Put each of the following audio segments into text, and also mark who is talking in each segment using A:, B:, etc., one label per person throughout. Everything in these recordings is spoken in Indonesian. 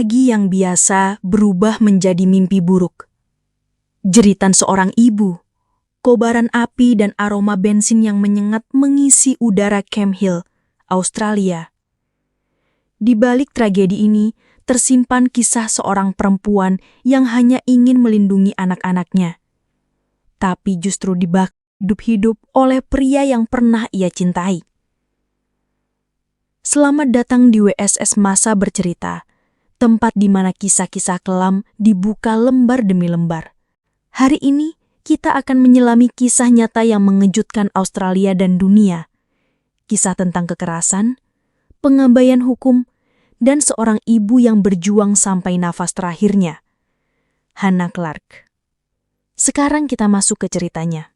A: Pagi yang biasa berubah menjadi mimpi buruk. Jeritan seorang ibu, kobaran api dan aroma bensin yang menyengat mengisi udara Camp Hill, Australia. Di balik tragedi ini, tersimpan kisah seorang perempuan yang hanya ingin melindungi anak-anaknya. Tapi justru dibakar hidup-hidup oleh pria yang pernah ia cintai. Selamat datang di WSS Masa Bercerita, tempat di mana kisah-kisah kelam dibuka lembar demi lembar. Hari ini, kita akan menyelami kisah nyata yang mengejutkan Australia dan dunia. Kisah tentang kekerasan, pengabaian hukum, dan seorang ibu yang berjuang sampai nafas terakhirnya. Hannah Clarke. Sekarang kita masuk ke ceritanya.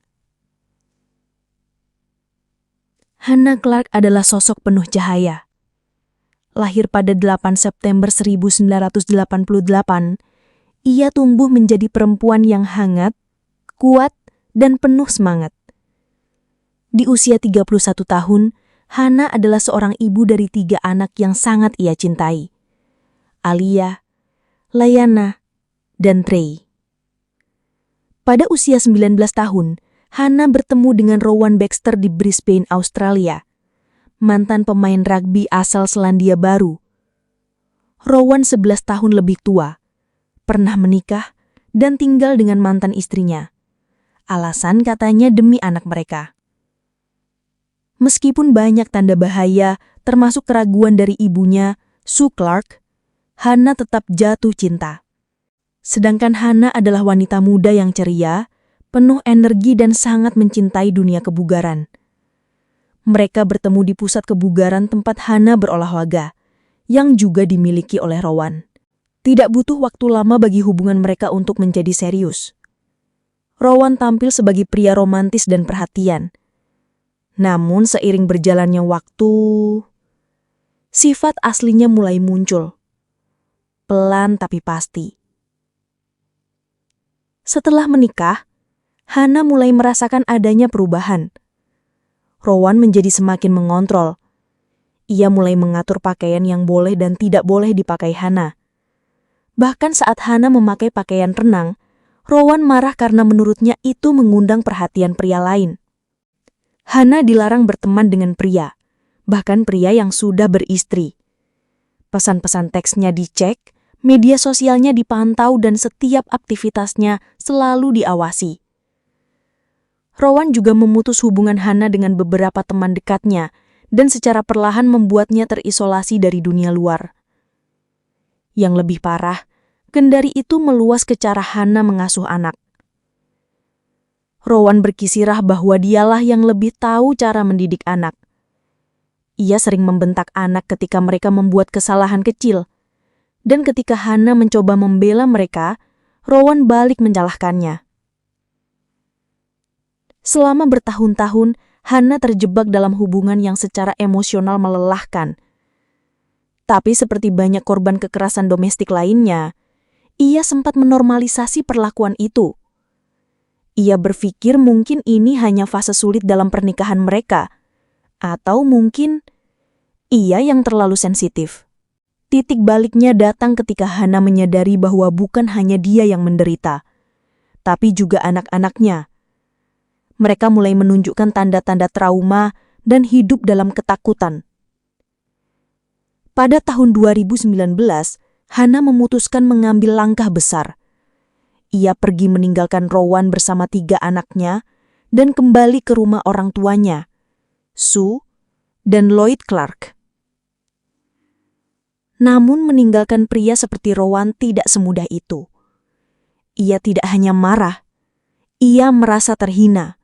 A: Hannah Clarke adalah sosok penuh cahaya. Lahir pada 8 September 1988, ia tumbuh menjadi perempuan yang hangat, kuat, dan penuh semangat. Di usia 31 tahun, Hannah adalah seorang ibu dari 3 anak yang sangat ia cintai. Alia, Layana, dan Trey. Pada usia 19 tahun, Hannah bertemu dengan Rowan Baxter di Brisbane, Australia. Mantan pemain rugby asal Selandia Baru. Rowan 11 tahun lebih tua, pernah menikah dan tinggal dengan mantan istrinya. Alasan katanya demi anak mereka. Meskipun banyak tanda bahaya, termasuk keraguan dari ibunya, Sue Clarke, Hannah tetap jatuh cinta. Sedangkan Hannah adalah wanita muda yang ceria, penuh energi dan sangat mencintai dunia kebugaran. Mereka bertemu di pusat kebugaran tempat Hannah berolahraga, yang juga dimiliki oleh Rowan. Tidak butuh waktu lama bagi hubungan mereka untuk menjadi serius. Rowan tampil sebagai pria romantis dan perhatian. Namun seiring berjalannya waktu, sifat aslinya mulai muncul. Pelan tapi pasti. Setelah menikah, Hannah mulai merasakan adanya perubahan. Rowan menjadi semakin mengontrol. Ia mulai mengatur pakaian yang boleh dan tidak boleh dipakai Hannah. Bahkan saat Hannah memakai pakaian renang, Rowan marah karena menurutnya itu mengundang perhatian pria lain. Hannah dilarang berteman dengan pria, bahkan pria yang sudah beristri. Pesan-pesan teksnya dicek, media sosialnya dipantau dan setiap aktivitasnya selalu diawasi. Rowan juga memutus hubungan Hannah dengan beberapa teman dekatnya dan secara perlahan membuatnya terisolasi dari dunia luar. Yang lebih parah, kendari itu meluas ke cara Hannah mengasuh anak. Rowan berkisirah bahwa dialah yang lebih tahu cara mendidik anak. Ia sering membentak anak ketika mereka membuat kesalahan kecil. Dan ketika Hannah mencoba membela mereka, Rowan balik menyalahkannya. Selama bertahun-tahun, Hannah terjebak dalam hubungan yang secara emosional melelahkan. Tapi seperti banyak korban kekerasan domestik lainnya, ia sempat menormalisasi perlakuan itu. Ia berpikir mungkin ini hanya fase sulit dalam pernikahan mereka, atau mungkin ia yang terlalu sensitif. Titik baliknya datang ketika Hannah menyadari bahwa bukan hanya dia yang menderita, tapi juga anak-anaknya. Mereka mulai menunjukkan tanda-tanda trauma dan hidup dalam ketakutan. Pada tahun 2019, Hannah memutuskan mengambil langkah besar. Ia pergi meninggalkan Rowan bersama 3 anaknya dan kembali ke rumah orang tuanya, Sue dan Lloyd Clarke. Namun meninggalkan pria seperti Rowan tidak semudah itu. Ia tidak hanya marah, ia merasa terhina.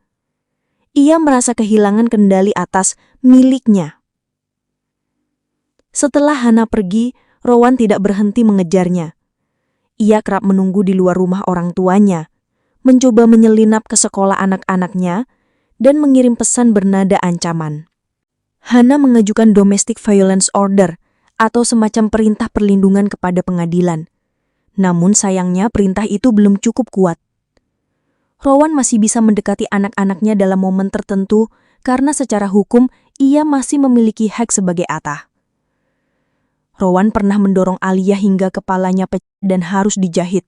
A: Ia merasa kehilangan kendali atas miliknya. Setelah Hannah pergi, Rowan tidak berhenti mengejarnya. Ia kerap menunggu di luar rumah orang tuanya, mencoba menyelinap ke sekolah anak-anaknya, dan mengirim pesan bernada ancaman. Hannah mengajukan domestic violence order atau semacam perintah perlindungan kepada pengadilan. Namun sayangnya perintah itu belum cukup kuat. Rowan masih bisa mendekati anak-anaknya dalam momen tertentu karena secara hukum ia masih memiliki hak sebagai ayah. Rowan pernah mendorong Alia hingga kepalanya pecah dan harus dijahit.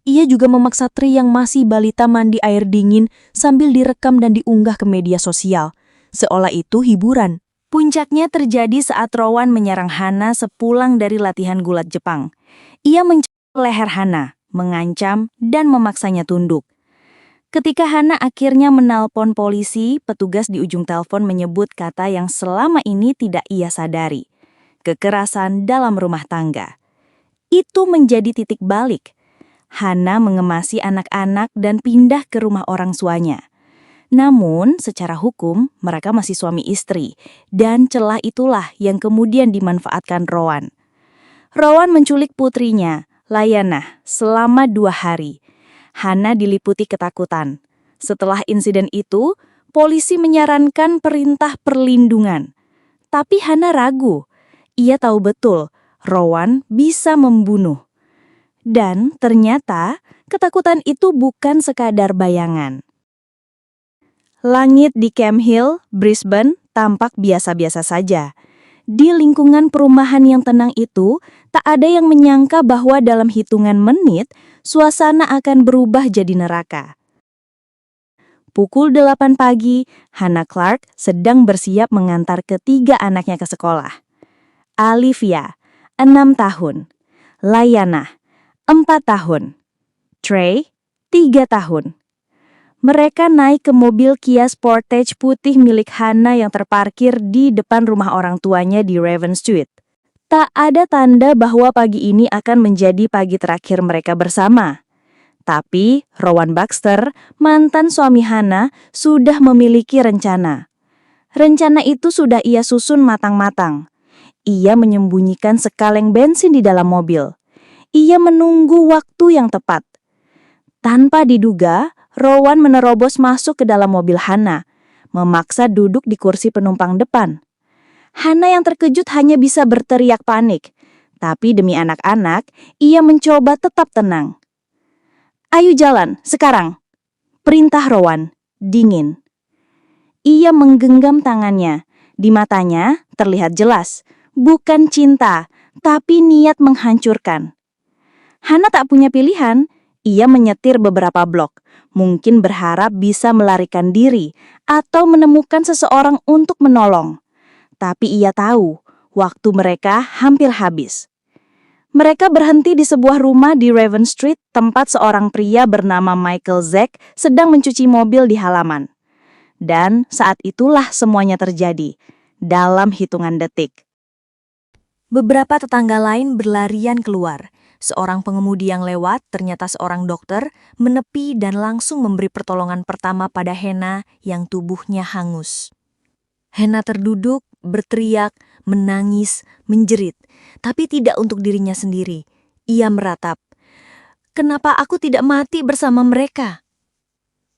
A: Ia juga memaksa Trey yang masih balita mandi air dingin sambil direkam dan diunggah ke media sosial, seolah itu hiburan. Puncaknya terjadi saat Rowan menyerang Hana sepulang dari latihan gulat Jepang. Ia mencekik leher Hana, mengancam, dan memaksanya tunduk. Ketika Hana akhirnya menelpon polisi, petugas di ujung telepon menyebut kata yang selama ini tidak ia sadari. Kekerasan dalam rumah tangga. Itu menjadi titik balik. Hana mengemasi anak-anak dan pindah ke rumah orang tuanya. Namun, secara hukum, mereka masih suami istri, dan celah itulah yang kemudian dimanfaatkan Rowan. Rowan menculik putrinya, Layanah, selama 2 hari. Hana diliputi ketakutan. Setelah insiden itu, polisi menyarankan perintah perlindungan. Tapi Hana ragu. Ia tahu betul, Rowan bisa membunuh. Dan ternyata, ketakutan itu bukan sekadar bayangan. Langit di Camp Hill, Brisbane, tampak biasa-biasa saja. Di lingkungan perumahan yang tenang itu, tak ada yang menyangka bahwa dalam hitungan menit, suasana akan berubah jadi neraka. Pukul 8 pagi, Hannah Clark sedang bersiap mengantar ketiga anaknya ke sekolah. Olivia, 6 tahun. Layanah, 4 tahun. Trey, 3 tahun. Mereka naik ke mobil Kia Sportage putih milik Hannah yang terparkir di depan rumah orang tuanya di Raven Street. Tak ada tanda bahwa pagi ini akan menjadi pagi terakhir mereka bersama. Tapi Rowan Baxter, mantan suami Hannah, sudah memiliki rencana. Rencana itu sudah ia susun matang-matang. Ia menyembunyikan sekaleng bensin di dalam mobil. Ia menunggu waktu yang tepat. Tanpa diduga, Rowan menerobos masuk ke dalam mobil Hannah, memaksa duduk di kursi penumpang depan. Hannah yang terkejut hanya bisa berteriak panik, tapi demi anak-anak, ia mencoba tetap tenang. "Ayo jalan, sekarang," perintah Rowan, dingin. Ia menggenggam tangannya, di matanya terlihat jelas, bukan cinta, tapi niat menghancurkan. Hannah tak punya pilihan. Ia menyetir beberapa blok, mungkin berharap bisa melarikan diri atau menemukan seseorang untuk menolong. Tapi ia tahu, waktu mereka hampir habis. Mereka berhenti di sebuah rumah di Raven Street, tempat seorang pria bernama Michael Zack sedang mencuci mobil di halaman. Dan saat itulah semuanya terjadi, dalam hitungan detik. Beberapa tetangga lain berlarian keluar. Seorang pengemudi yang lewat, ternyata seorang dokter, menepi dan langsung memberi pertolongan pertama pada Hannah yang tubuhnya hangus. Hannah terduduk, berteriak, menangis, menjerit, tapi tidak untuk dirinya sendiri. Ia meratap, "Kenapa aku tidak mati bersama mereka?"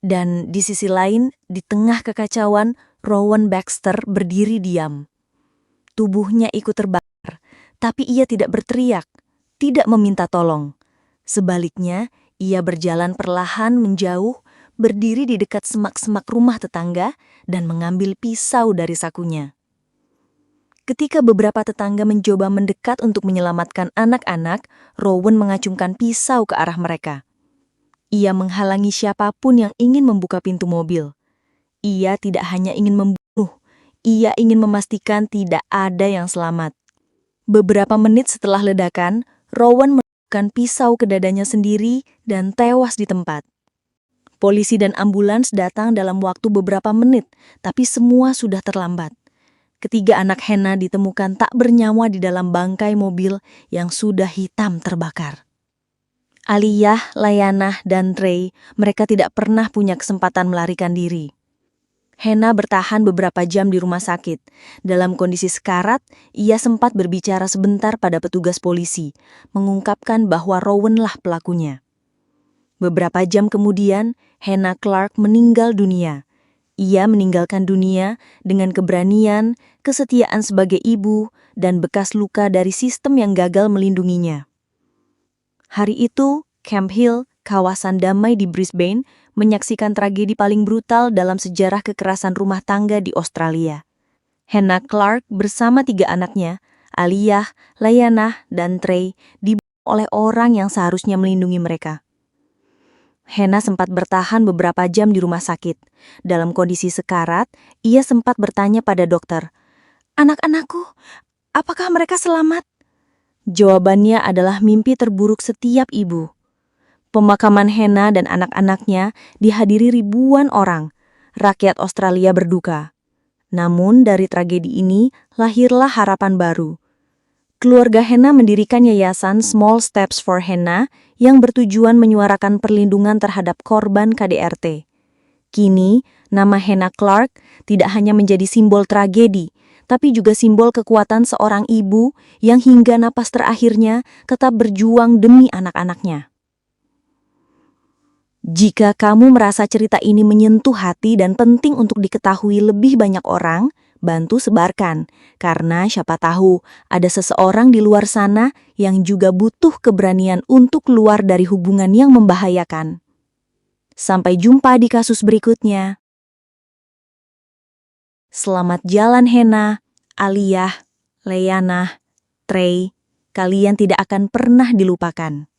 A: Dan di sisi lain, di tengah kekacauan, Rowan Baxter berdiri diam. Tubuhnya ikut terbakar, tapi ia tidak berteriak. Tidak meminta tolong. Sebaliknya, ia berjalan perlahan menjauh, berdiri di dekat semak-semak rumah tetangga, dan mengambil pisau dari sakunya. Ketika beberapa tetangga mencoba mendekat untuk menyelamatkan anak-anak, Rowan mengacungkan pisau ke arah mereka. Ia menghalangi siapapun yang ingin membuka pintu mobil. Ia tidak hanya ingin membunuh, ia ingin memastikan tidak ada yang selamat. Beberapa menit setelah ledakan, Rowan menusukkan pisau ke dadanya sendiri dan tewas di tempat. Polisi dan ambulans datang dalam waktu beberapa menit, tapi semua sudah terlambat. Ketiga anak Hannah ditemukan tak bernyawa di dalam bangkai mobil yang sudah hitam terbakar. Aliyah, Layanah, dan Trey, mereka tidak pernah punya kesempatan melarikan diri. Hannah bertahan beberapa jam di rumah sakit. Dalam kondisi sekarat, ia sempat berbicara sebentar pada petugas polisi, mengungkapkan bahwa Rowan-lah pelakunya. Beberapa jam kemudian, Hannah Clark meninggal dunia. Ia meninggalkan dunia dengan keberanian, kesetiaan sebagai ibu, dan bekas luka dari sistem yang gagal melindunginya. Hari itu, Camp Hill, kawasan damai di Brisbane, menyaksikan tragedi paling brutal dalam sejarah kekerasan rumah tangga di Australia. Hannah Clark bersama 3 anaknya,
B: Aliyah, Layanah, dan Trey dibunuh oleh orang yang seharusnya melindungi mereka. Hena sempat bertahan beberapa jam di rumah sakit. Dalam kondisi sekarat, ia sempat bertanya pada dokter, "Anak-anakku, apakah mereka selamat?" Jawabannya adalah mimpi terburuk setiap ibu. Pemakaman Hena dan anak-anaknya dihadiri ribuan orang. Rakyat Australia berduka. Namun dari tragedi ini lahirlah harapan baru. Keluarga Hena mendirikan yayasan Small Steps for Hena yang bertujuan menyuarakan perlindungan terhadap korban KDRT. Kini, nama Hena Clark tidak hanya menjadi simbol tragedi, tapi juga simbol kekuatan seorang ibu yang hingga napas terakhirnya tetap berjuang demi anak-anaknya. Jika kamu merasa cerita ini menyentuh hati dan penting untuk diketahui lebih banyak orang, bantu sebarkan. Karena siapa tahu ada seseorang di luar sana yang juga butuh keberanian untuk keluar dari hubungan yang membahayakan. Sampai jumpa di kasus berikutnya. Selamat jalan Hena, Aliyah, Layanah, Trey. Kalian tidak akan pernah dilupakan.